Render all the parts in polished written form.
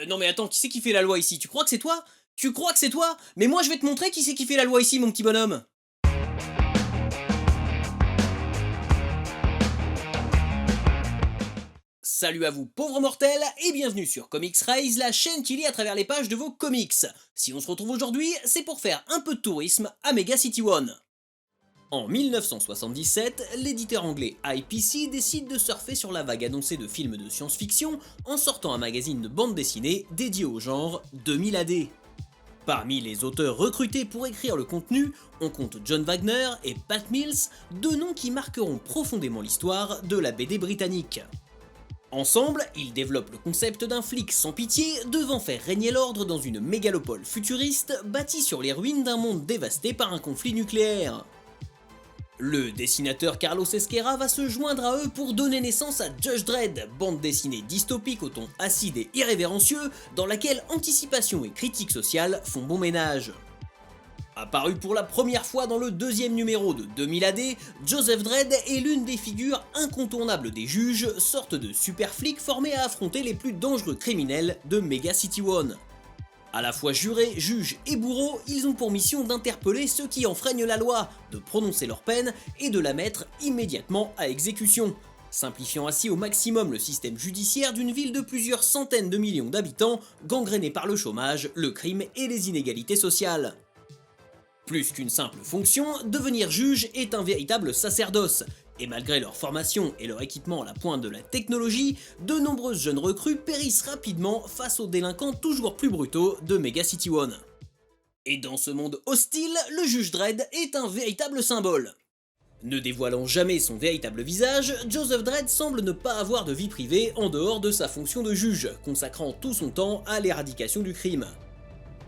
Non mais attends, qui c'est qui fait la loi ici? Tu crois que c'est toi? Tu crois que c'est toi? Mais moi je vais te montrer qui c'est qui fait la loi ici, mon petit bonhomme! Salut à vous pauvres mortels et bienvenue sur Comics Rise, la chaîne qui lit à travers les pages de vos comics. Si on se retrouve aujourd'hui, c'est pour faire un peu de tourisme à Mega City One. En 1977, l'éditeur anglais IPC décide de surfer sur la vague annoncée de films de science-fiction en sortant un magazine de bande dessinée dédié au genre 2000 AD. Parmi les auteurs recrutés pour écrire le contenu, on compte John Wagner et Pat Mills, deux noms qui marqueront profondément l'histoire de la BD britannique. Ensemble, ils développent le concept d'un flic sans pitié devant faire régner l'ordre dans une mégalopole futuriste bâtie sur les ruines d'un monde dévasté par un conflit nucléaire. Le dessinateur Carlos Ezquerra va se joindre à eux pour donner naissance à Judge Dredd, bande dessinée dystopique au ton acide et irrévérencieux, dans laquelle anticipation et critique sociale font bon ménage. Apparu pour la première fois dans le deuxième numéro de 2000 AD, Joseph Dredd est l'une des figures incontournables des juges, sorte de super flics formés à affronter les plus dangereux criminels de Mega City One. À la fois jurés, juges et bourreaux, ils ont pour mission d'interpeller ceux qui enfreignent la loi, de prononcer leur peine et de la mettre immédiatement à exécution, simplifiant ainsi au maximum le système judiciaire d'une ville de plusieurs centaines de millions d'habitants, gangrénée par le chômage, le crime et les inégalités sociales. Plus qu'une simple fonction, devenir juge est un véritable sacerdoce, et malgré leur formation et leur équipement à la pointe de la technologie, de nombreuses jeunes recrues périssent rapidement face aux délinquants toujours plus brutaux de Mega City One. Et dans ce monde hostile, le juge Dredd est un véritable symbole. Ne dévoilant jamais son véritable visage, Joseph Dredd semble ne pas avoir de vie privée en dehors de sa fonction de juge, consacrant tout son temps à l'éradication du crime.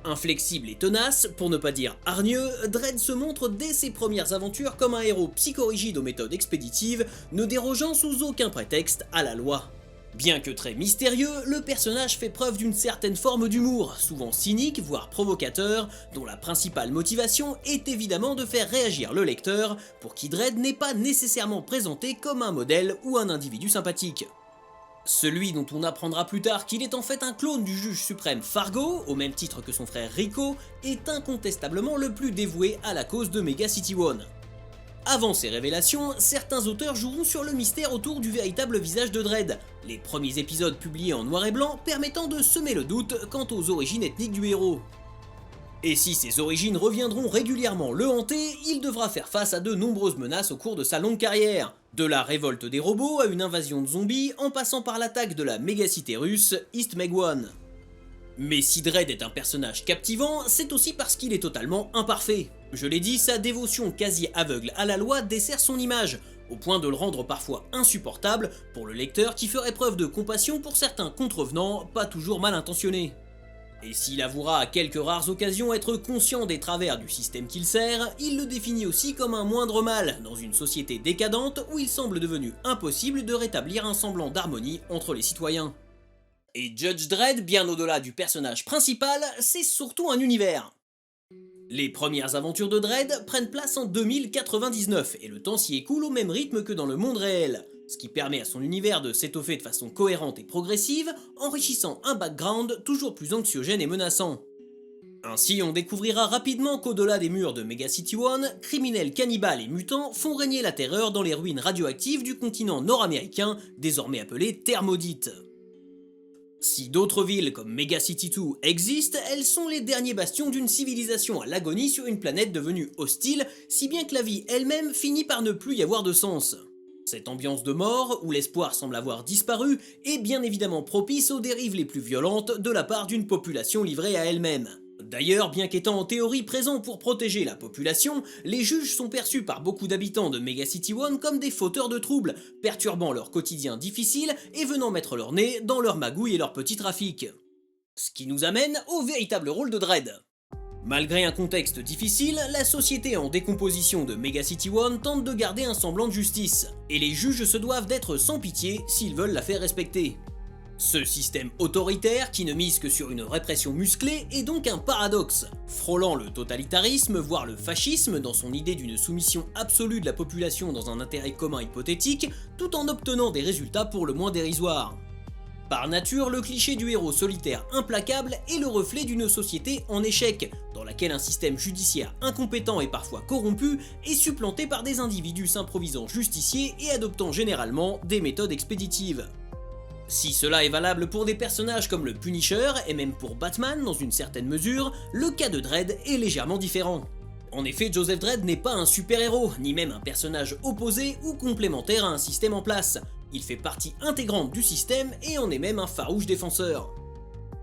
Inflexible et tenace, pour ne pas dire hargneux, Dredd se montre dès ses premières aventures comme un héros psychorigide aux méthodes expéditives, ne dérogeant sous aucun prétexte à la loi. Bien que très mystérieux, le personnage fait preuve d'une certaine forme d'humour, souvent cynique, voire provocateur, dont la principale motivation est évidemment de faire réagir le lecteur, pour qui Dredd n'est pas nécessairement présenté comme un modèle ou un individu sympathique. Celui dont on apprendra plus tard qu'il est en fait un clone du juge suprême Fargo, au même titre que son frère Rico, est incontestablement le plus dévoué à la cause de Mega City One. Avant ces révélations, certains auteurs joueront sur le mystère autour du véritable visage de Dredd, les premiers épisodes publiés en noir et blanc permettant de semer le doute quant aux origines ethniques du héros. Et si ces origines reviendront régulièrement le hanter, il devra faire face à de nombreuses menaces au cours de sa longue carrière, de la révolte des robots à une invasion de zombies en passant par l'attaque de la mégacité russe East Meg One. Mais si Dredd est un personnage captivant, c'est aussi parce qu'il est totalement imparfait. Je l'ai dit, sa dévotion quasi aveugle à la loi dessert son image, au point de le rendre parfois insupportable pour le lecteur qui ferait preuve de compassion pour certains contrevenants pas toujours mal intentionnés. Et s'il avouera à quelques rares occasions être conscient des travers du système qu'il sert, il le définit aussi comme un moindre mal, dans une société décadente où il semble devenu impossible de rétablir un semblant d'harmonie entre les citoyens. Et Judge Dredd, bien au-delà du personnage principal, c'est surtout un univers. Les premières aventures de Dredd prennent place en 2099, et le temps s'y écoule au même rythme que dans le monde réel, ce qui permet à son univers de s'étoffer de façon cohérente et progressive, enrichissant un background toujours plus anxiogène et menaçant. Ainsi, on découvrira rapidement qu'au-delà des murs de Mega City One, criminels cannibales et mutants font régner la terreur dans les ruines radioactives du continent nord-américain, désormais appelé Terre Maudite. Si d'autres villes comme Mega City 2 existent, elles sont les derniers bastions d'une civilisation à l'agonie sur une planète devenue hostile, si bien que la vie elle-même finit par ne plus y avoir de sens. Cette ambiance de mort, où l'espoir semble avoir disparu, est bien évidemment propice aux dérives les plus violentes de la part d'une population livrée à elle-même. D'ailleurs, bien qu'étant en théorie présents pour protéger la population, les juges sont perçus par beaucoup d'habitants de Mega City One comme des fauteurs de troubles, perturbant leur quotidien difficile et venant mettre leur nez dans leurs magouilles et leurs petits trafics. Ce qui nous amène au véritable rôle de Dredd. Malgré un contexte difficile, la société en décomposition de Mega City One tente de garder un semblant de justice, et les juges se doivent d'être sans pitié s'ils veulent la faire respecter. Ce système autoritaire, qui ne mise que sur une répression musclée, est donc un paradoxe, frôlant le totalitarisme, voire le fascisme dans son idée d'une soumission absolue de la population dans un intérêt commun hypothétique, tout en obtenant des résultats pour le moins dérisoires. Par nature, le cliché du héros solitaire implacable est le reflet d'une société en échec, dans laquelle un système judiciaire incompétent et parfois corrompu est supplanté par des individus s'improvisant justiciers et adoptant généralement des méthodes expéditives. Si cela est valable pour des personnages comme le Punisher, et même pour Batman dans une certaine mesure, le cas de Dredd est légèrement différent. En effet, Joseph Dredd n'est pas un super-héros, ni même un personnage opposé ou complémentaire à un système en place. Il fait partie intégrante du système et en est même un farouche défenseur.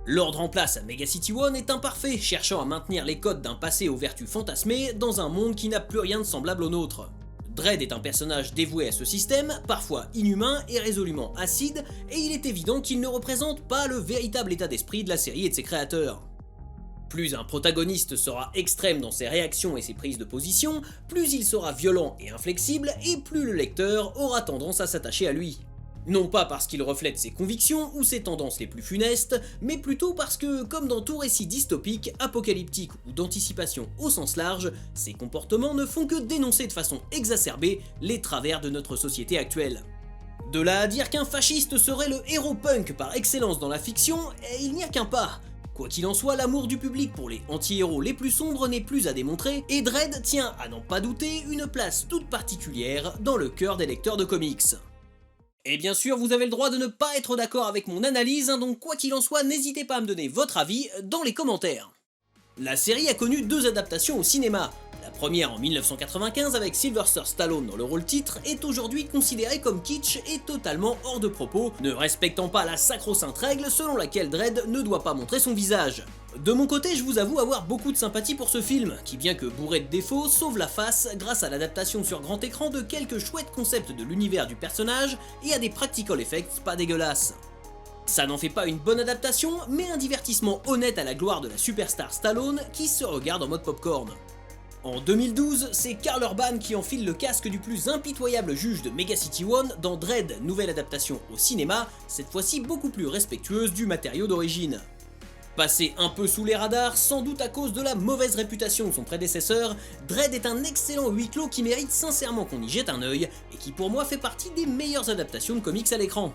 L'ordre en place à Mega City One est imparfait, cherchant à maintenir les codes d'un passé aux vertus fantasmées dans un monde qui n'a plus rien de semblable au nôtre. Dredd est un personnage dévoué à ce système, parfois inhumain et résolument acide, et il est évident qu'il ne représente pas le véritable état d'esprit de la série et de ses créateurs. Plus un protagoniste sera extrême dans ses réactions et ses prises de position, plus il sera violent et inflexible, et plus le lecteur aura tendance à s'attacher à lui. Non pas parce qu'il reflète ses convictions ou ses tendances les plus funestes, mais plutôt parce que, comme dans tout récit dystopique, apocalyptique ou d'anticipation au sens large, ses comportements ne font que dénoncer de façon exacerbée les travers de notre société actuelle. De là à dire qu'un fasciste serait le héros punk par excellence dans la fiction, il n'y a qu'un pas. Quoi qu'il en soit, l'amour du public pour les anti-héros les plus sombres n'est plus à démontrer, et Dredd tient, à n'en pas douter, une place toute particulière dans le cœur des lecteurs de comics. Et bien sûr, vous avez le droit de ne pas être d'accord avec mon analyse, donc quoi qu'il en soit, n'hésitez pas à me donner votre avis dans les commentaires. La série a connu 2 adaptations au cinéma. La première en 1995 avec Sylvester Stallone dans le rôle titre est aujourd'hui considérée comme kitsch et totalement hors de propos, ne respectant pas la sacro-sainte règle selon laquelle Dredd ne doit pas montrer son visage. De mon côté, je vous avoue avoir beaucoup de sympathie pour ce film, qui bien que bourré de défauts, sauve la face grâce à l'adaptation sur grand écran de quelques chouettes concepts de l'univers du personnage et à des practical effects pas dégueulasses. Ça n'en fait pas une bonne adaptation, mais un divertissement honnête à la gloire de la superstar Stallone qui se regarde en mode popcorn. En 2012, c'est Karl Urban qui enfile le casque du plus impitoyable juge de Mega City One dans Dredd, nouvelle adaptation au cinéma, cette fois-ci beaucoup plus respectueuse du matériau d'origine. Passé un peu sous les radars, sans doute à cause de la mauvaise réputation de son prédécesseur, Dredd est un excellent huis clos qui mérite sincèrement qu'on y jette un œil, et qui pour moi fait partie des meilleures adaptations de comics à l'écran.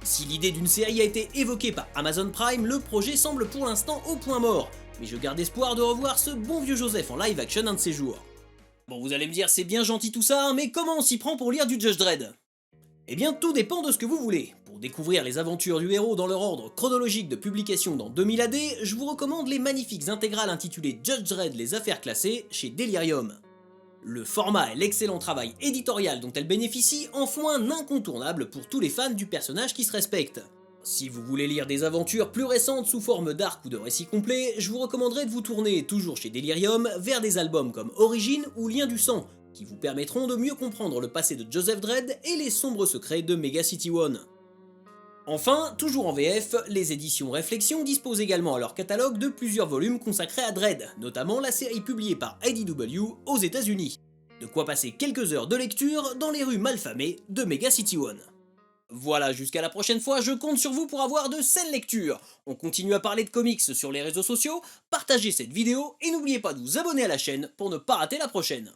Si l'idée d'une série a été évoquée par Amazon Prime, le projet semble pour l'instant au point mort, mais je garde espoir de revoir ce bon vieux Joseph en live action un de ces jours. Bon, vous allez me dire c'est bien gentil tout ça, mais comment on s'y prend pour lire du Judge Dredd? Eh bien tout dépend de ce que vous voulez. Pour découvrir les aventures du héros dans leur ordre chronologique de publication dans 2000 AD, je vous recommande les magnifiques intégrales intitulées Judge Dredd les affaires classées chez Delirium. Le format et l'excellent travail éditorial dont elle bénéficie en font un incontournable pour tous les fans du personnage qui se respectent. Si vous voulez lire des aventures plus récentes sous forme d'arc ou de récits complets, je vous recommanderais de vous tourner, toujours chez Delirium, vers des albums comme Origin ou Lien du sang, qui vous permettront de mieux comprendre le passé de Joseph Dredd et les sombres secrets de Mega City One. Enfin, toujours en VF, les éditions Réflexion disposent également à leur catalogue de plusieurs volumes consacrés à Dredd, notamment la série publiée par IDW aux États-Unis. De quoi passer quelques heures de lecture dans les rues malfamées de Mega City One. Voilà, jusqu'à la prochaine fois, je compte sur vous pour avoir de saines lectures. On continue à parler de comics sur les réseaux sociaux, partagez cette vidéo et n'oubliez pas de vous abonner à la chaîne pour ne pas rater la prochaine.